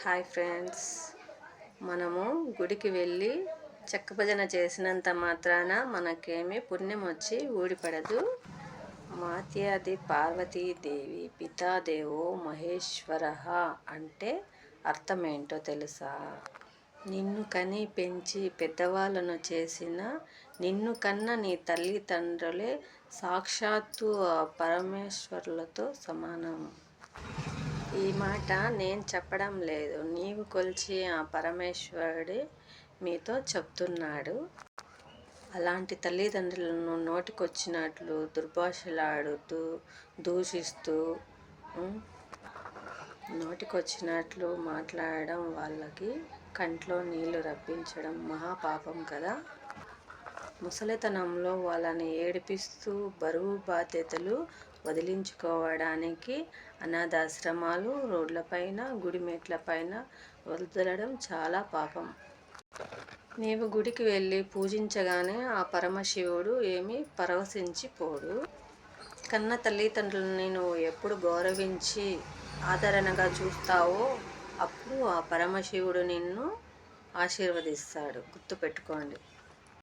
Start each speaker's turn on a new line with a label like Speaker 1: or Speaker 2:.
Speaker 1: Hi friends, మనము గుడికి వెళ్ళి చెక్క భజన చేసినంత మాత్రాన మనకేమీ పుణ్యం వచ్చి ఊడిపడదు. మాత్యాది పార్వతీదేవి పితాదేవో మహేశ్వర అంటే అర్థమేంటో తెలుసా? నిన్ను కని పెంచి పెద్దవాళ్ళను చేసిన నిన్ను కన్న నీ తల్లిదండ్రులే సాక్షాత్తు ఆ పరమేశ్వరులతో సమానం. ఈ మాట నేను చెప్పడం లేదు, నీవు కొలిచి ఆ పరమేశ్వరుడే మీతో చెప్తున్నాడు. అలాంటి తల్లిదండ్రులను నోటికొచ్చినట్లు దుర్భాషలాడుతూ దూషిస్తూ నోటికొచ్చినట్లు మాట్లాడడం, వాళ్ళకి కంట్లో నీళ్లు రప్పించడం మహాపాపం కదా. ముసలితనంలో వాళ్ళని ఏడిపిస్తూ బరువు బాధ్యతలు వదిలించుకోవడానికి అనాథాశ్రమాలు, రోడ్లపైన, గుడిమెట్లపైన వదలడం చాలా పాపం. నీవు గుడికి వెళ్ళి పూజించగానే ఆ పరమశివుడు ఏమీ పరవశించిపోడు. కన్న తల్లిదండ్రులని నువ్వు ఎప్పుడు గౌరవించి ఆదరణగా చూస్తావో అప్పుడు ఆ పరమశివుడు నిన్ను ఆశీర్వదిస్తాడు. గుర్తుపెట్టుకోండి.